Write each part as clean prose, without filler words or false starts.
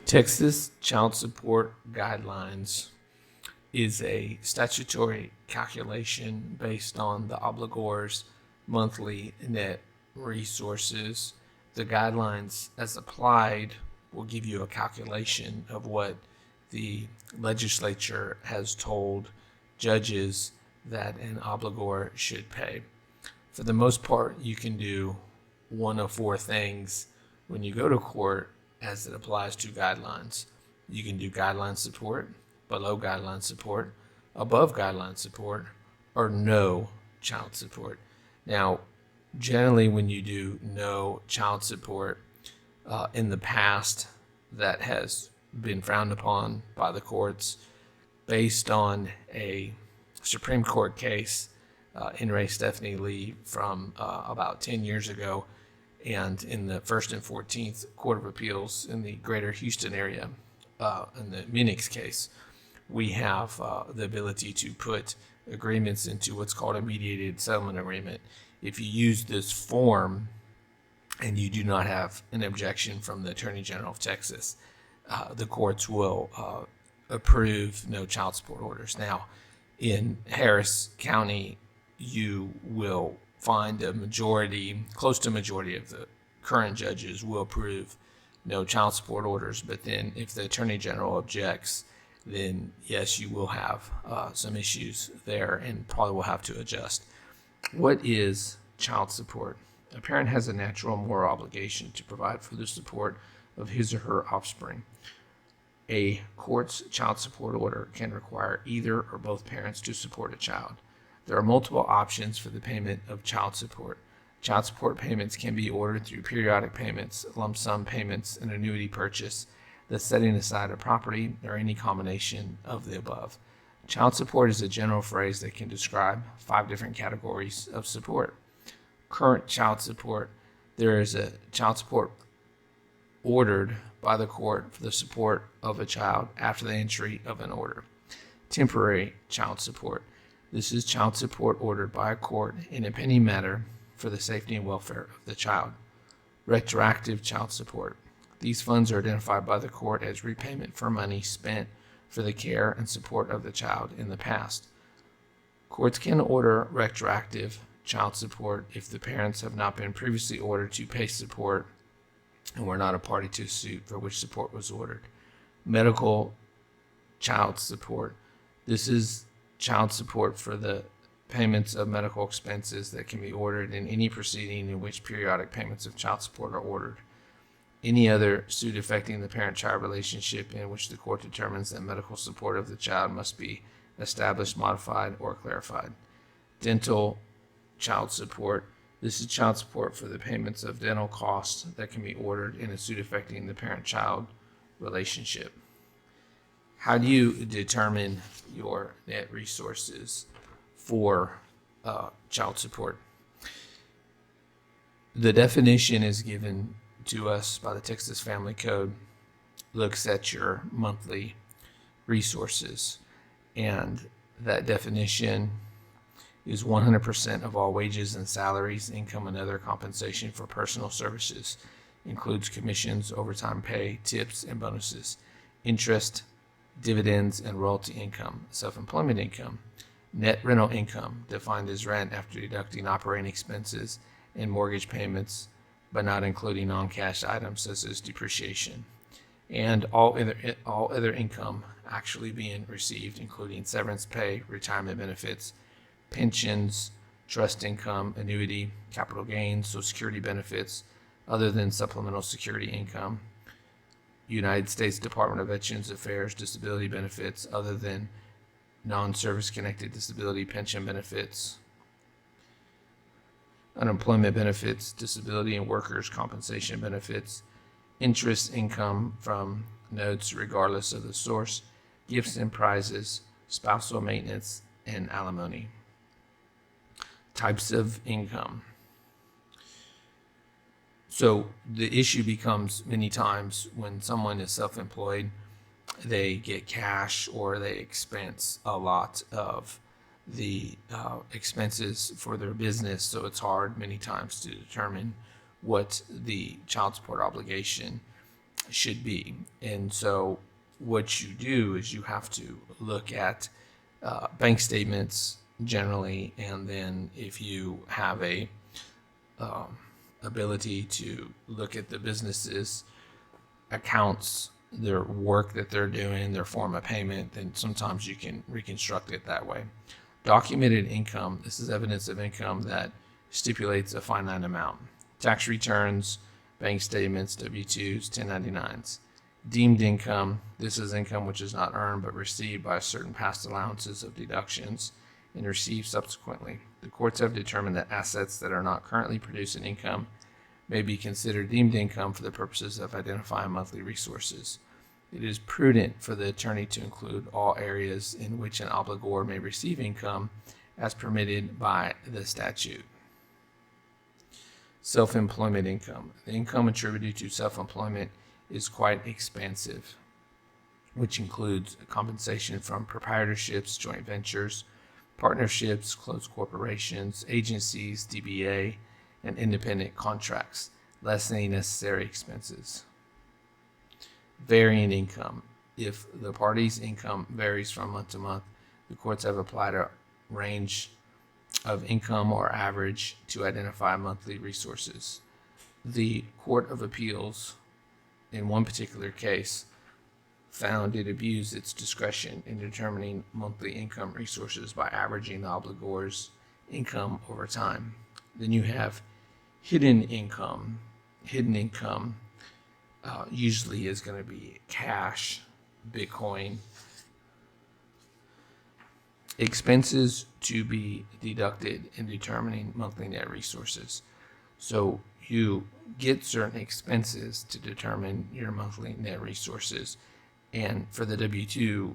Texas Child Support Guidelines is a statutory calculation based on the obligor's monthly net resources. The guidelines, as applied, will give you a calculation of what the legislature has told judges that an obligor should pay. For the most part, you can do one of four things when you go to court as it applies to guidelines. You can do guideline support, below guideline support, above guideline support, or no child support. Now, generally, when you do no child support, in the past, that has been frowned upon by the courts based on a Supreme Court case, in Ray Stephanie Lee, from about 10 years ago, and in the First and 14th Court of Appeals in the greater Houston area, in the Minix case, we have the ability to put agreements into what's called a mediated settlement agreement. If you use this form and you do not have an objection from the Attorney General of Texas, the courts will approve no child support orders. Now, in Harris County, you will find a majority, close to a majority of the current judges will approve no child support orders. But then if the Attorney General objects, then yes, you will have some issues there and probably will have to adjust. What is child support? A parent has a natural moral obligation to provide for the support of his or her offspring. A court's child support order can require either or both parents to support a child. There are multiple options for the payment of child support. Child support payments can be ordered through periodic payments, lump sum payments, an annuity purchase, the setting aside of property, or any combination of the above. Child support is a general phrase that can describe 5 different categories of support. Current child support: there is a child support ordered by the court for the support of a child after the entry of an order. Temporary child support: this is child support ordered by a court in a pending matter for the safety and welfare of the child. Retroactive child support: these funds are identified by the court as repayment for money spent for the care and support of the child in the past. Courts can order retroactive child support if the parents have not been previously ordered to pay support and were not a party to a suit for which support was ordered. Medical child support: this is child support for the payments of medical expenses that can be ordered in any proceeding in which periodic payments of child support are ordered. Any other suit affecting the parent-child relationship in which the court determines that medical support of the child must be established, modified, or clarified. Dental child support: this is child support for the payments of dental costs that can be ordered in a suit affecting the parent-child relationship. How do you determine your net resources for child support? The definition is given to us by the Texas Family Code, looks at your monthly resources, and that definition is 100% of all wages and salaries, income, and other compensation for personal services, includes commissions, overtime pay, tips, and bonuses, interest, dividends, and royalty income, self-employment income, net rental income, defined as rent after deducting operating expenses and mortgage payments, but not including non-cash items such as depreciation, and all other income actually being received, including severance pay, retirement benefits, pensions, trust income, annuity, capital gains, Social Security benefits, other than supplemental security income, United States Department of Veterans Affairs disability benefits, other than non-service connected disability pension benefits, unemployment benefits, disability and workers' compensation benefits, interest income from notes regardless of the source, gifts and prizes, spousal maintenance, and alimony. Types of income. So the issue becomes many times when someone is self-employed, they get cash or they expense a lot of the expenses for their business, so it's hard many times to determine what the child support obligation should be. And so what you do is you have to look at bank statements generally, and then if you have a ability to look at the business's accounts, their work that they're doing, their form of payment, then sometimes you can reconstruct it that way. Documented income, this is evidence of income that stipulates a finite amount. Tax returns, bank statements, W-2s, 1099s. Deemed income, this is income which is not earned but received by certain past allowances of deductions and received subsequently. The courts have determined that assets that are not currently producing income may be considered deemed income for the purposes of identifying monthly resources. It is prudent for the attorney to include all areas in which an obligor may receive income as permitted by the statute. Self-employment income. The income attributed to self-employment is quite expansive, which includes compensation from proprietorships, joint ventures, partnerships, closed corporations, agencies, DBA, and independent contracts, less any necessary expenses. Varying income. If the party's income varies from month to month, the courts have applied a range of income or average to identify monthly resources. The Court of Appeals, in one particular case, found it abused its discretion in determining monthly income resources by averaging the obligor's income over time. Then you have hidden income. Hidden income usually is going to be cash, Bitcoin. Expenses to be deducted in determining monthly net resources. So you get certain expenses to determine your monthly net resources. And for the W-2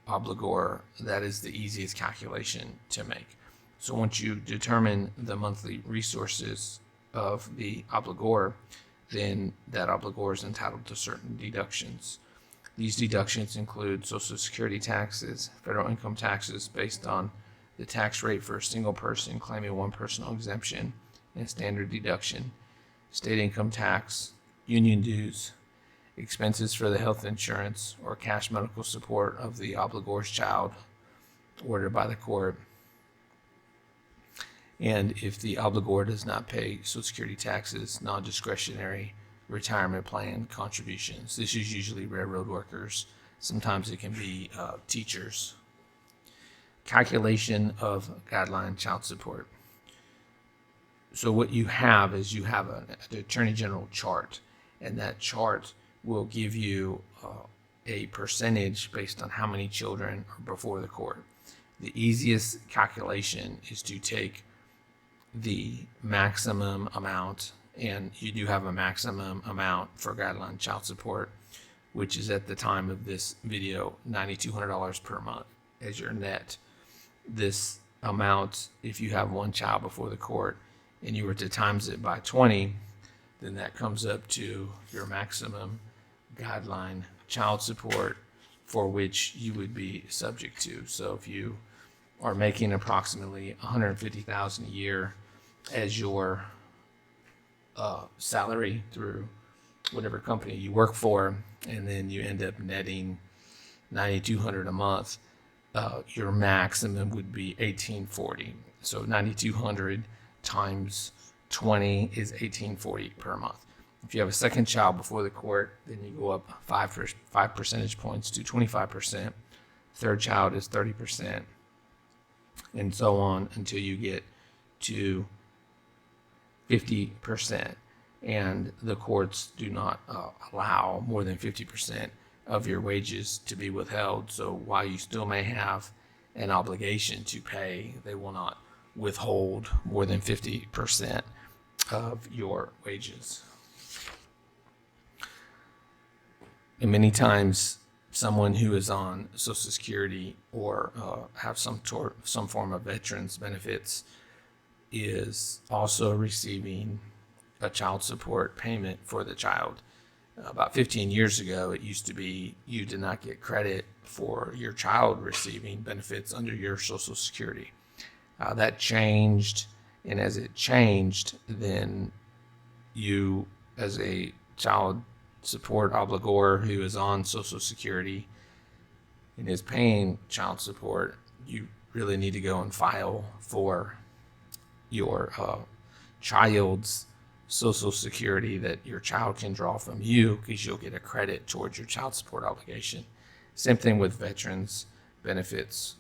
obligor, that is the easiest calculation to make. So once you determine the monthly resources of the obligor, then that obligor is entitled to certain deductions. These deductions include Social Security taxes, federal income taxes based on the tax rate for a single person claiming one personal exemption and standard deduction, state income tax, union dues, expenses for the health insurance or cash medical support of the obligor's child ordered by the court. And if the obligor does not pay Social Security taxes, non-discretionary retirement plan contributions. This is usually railroad workers. Sometimes it can be teachers. Calculation of guideline child support. So what you have is you have an Attorney General chart, and that chart will give you a percentage based on how many children are before the court. The easiest calculation is to take the maximum amount, and you do have a maximum amount for guideline child support, which is at the time of this video $9,200 per month as your net. This amount, if you have one child before the court and you were to times it by 20, then that comes up to your maximum guideline child support for which you would be subject to. So if you are making approximately $150,000 a year as your salary through whatever company you work for, and then you end up netting $9,200 a month, your maximum would be $1,840. So $9,200 times 20 is $1,840 per month. If you have a second child before the court, then you go up 5 percentage points to 25%. Third child is 30%, and so on until you get to 50%. And the courts do not allow more than 50% of your wages to be withheld. So while you still may have an obligation to pay, they will not withhold more than 50% of your wages. And many times, someone who is on Social Security or have some form of veterans benefits is also receiving a child support payment for the child. About 15 years ago, it used to be you did not get credit for your child receiving benefits under your Social Security. That changed, and as it changed, then you, as a child support obligor who is on Social Security and is paying child support, you really need to go and file for your child's Social Security that your child can draw from you, because you'll get a credit towards your child support obligation. Same thing with veterans benefits,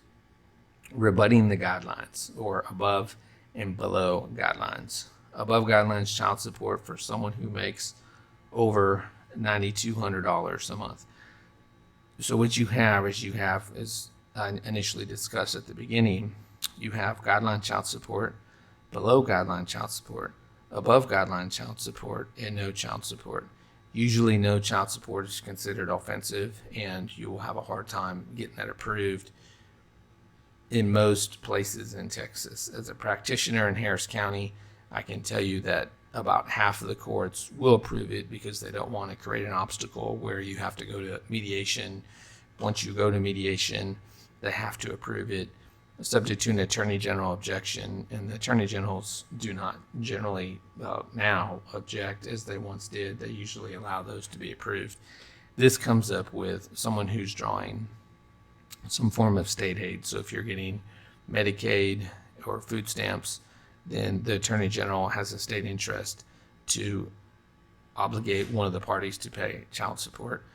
rebutting the guidelines, or above and below guidelines. Above guidelines child support for someone who makes over $9,200 a month. So what you have is as I initially discussed at the beginning, you have guideline child support, below guideline child support, above guideline child support, and no child support. Usually no child support is considered offensive, and you will have a hard time getting that approved in most places in Texas. As a practitioner in Harris County, I can tell you that about half of the courts will approve it, because they don't want to create an obstacle where you have to go to mediation. Once you go to mediation, they have to approve it, subject to an attorney general objection, and the attorney generals do not generally now object as they once did. They usually allow those to be approved. This comes up with someone who's drawing some form of state aid. So if you're getting Medicaid or food stamps, then the attorney general has a state interest to obligate one of the parties to pay child support.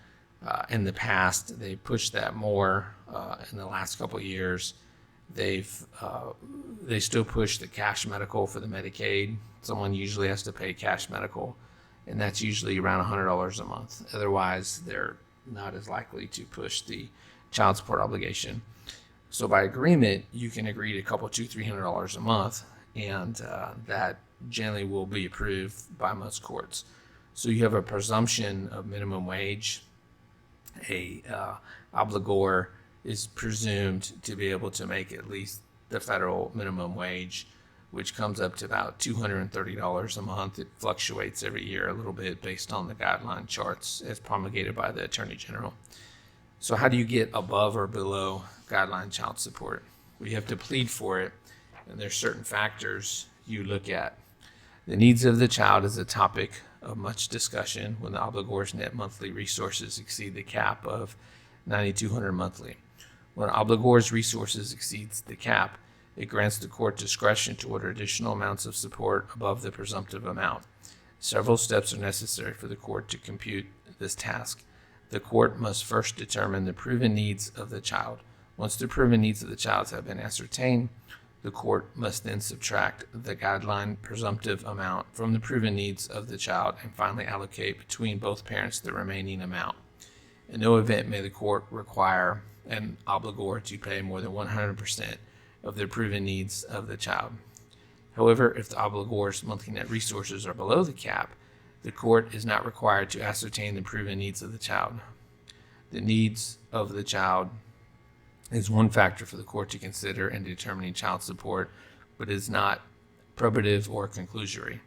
In the past, they pushed that more. In the last couple of years, they still push the cash medical for the Medicaid. Someone usually has to pay cash medical, and that's usually around $100 a month. Otherwise, they're not as likely to push the child support obligation. So by agreement, you can agree to a couple, $200-$300 a month, and that generally will be approved by most courts. So you have a presumption of minimum wage. A obligor is presumed to be able to make at least the federal minimum wage, which comes up to about $230 a month. It fluctuates every year a little bit based on the guideline charts as promulgated by the Attorney General. So how do you get above or below guideline child support? Well, you have to plead for it, and there's certain factors you look at. The needs of the child is a topic of much discussion when the obligor's net monthly resources exceed the cap of $9,200 monthly. When an obligor's resources exceeds the cap, it grants the court discretion to order additional amounts of support above the presumptive amount. Several steps are necessary for the court to compute this task. The court must first determine the proven needs of the child. Once the proven needs of the child have been ascertained, the court must then subtract the guideline presumptive amount from the proven needs of the child and finally allocate between both parents the remaining amount. In no event may the court require an obligor to pay more than 100% of the proven needs of the child. However, if the obligor's monthly net resources are below the cap, the court is not required to ascertain the proven needs of the child. The needs of the child is one factor for the court to consider in determining child support, but is not probative or conclusory.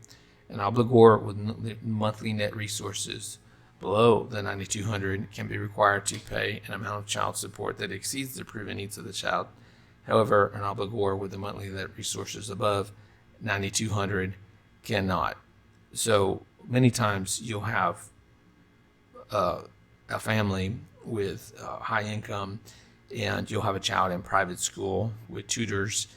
An obligor with monthly net resources below the $9,200 can be required to pay an amount of child support that exceeds the proven needs of the child. However, an obligor with the monthly net resources above $9,200 cannot. So many times you'll have a family with high income, and you'll have a child in private school with tutors,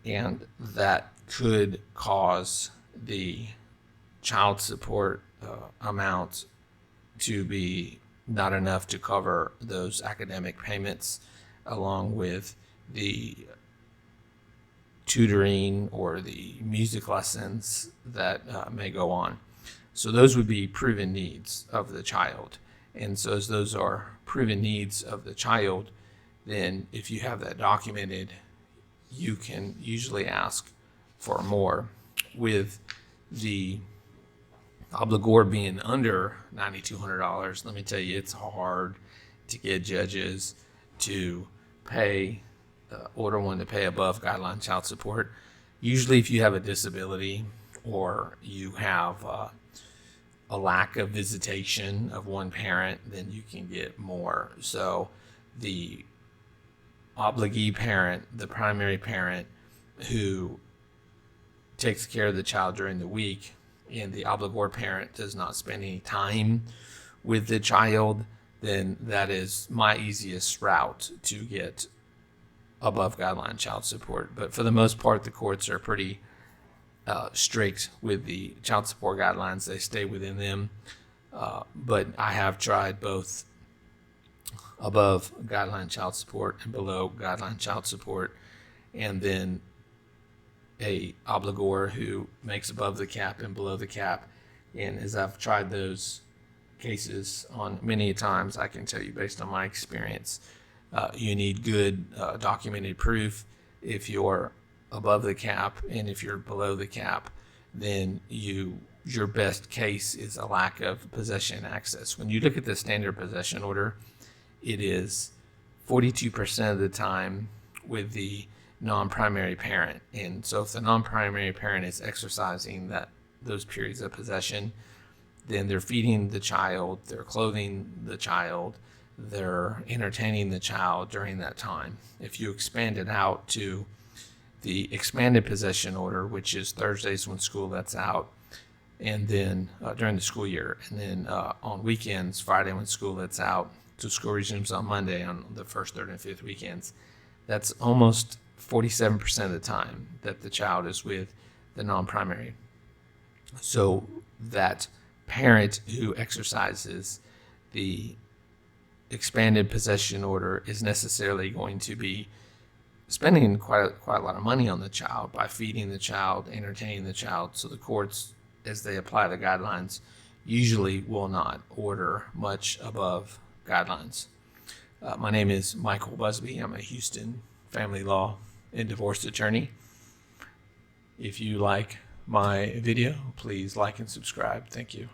and that could cause the child support amount to be not enough to cover those academic payments, along with the tutoring or the music lessons that may go on. So those would be proven needs of the child. And so as those are proven needs of the child, then if you have that documented, you can usually ask for more. With the obligor being under $9,200, let me tell you, it's hard to get judges to order one to pay above guideline child support. Usually if you have a disability or you have a lack of visitation of one parent, then you can get more. So the obligee parent, the primary parent, who takes care of the child during the week and the obligor parent does not spend any time with the child, then that is my easiest route to get above guideline child support. But for the most part, the courts are pretty strict with the child support guidelines. They stay within them. But I have tried both above guideline child support and below guideline child support, and then a obligor who makes above the cap and below the cap. And as I've tried those cases on many times, I can tell you based on my experience, you need good documented proof. If you're above the cap and if you're below the cap, then your best case is a lack of possession access. When you look at the standard possession order, it is 42% of the time with the non-primary parent. And so if the non-primary parent is exercising those periods of possession, then they're feeding the child, they're clothing the child, they're entertaining the child during that time. If you expand it out to the expanded possession order, which is Thursdays when school lets out, and then during the school year, and then on weekends, Friday when school lets out, so school resumes on Monday on the first, third, and fifth weekends, that's almost 47% of the time that the child is with the non-primary. So that parent who exercises the expanded possession order is necessarily going to be spending quite a lot of money on the child by feeding the child, entertaining the child. So the courts, as they apply the guidelines, usually will not order much above guidelines. My name is Michael Busby. I'm a Houston family law and divorce attorney. If you like my video, please like and subscribe. Thank you.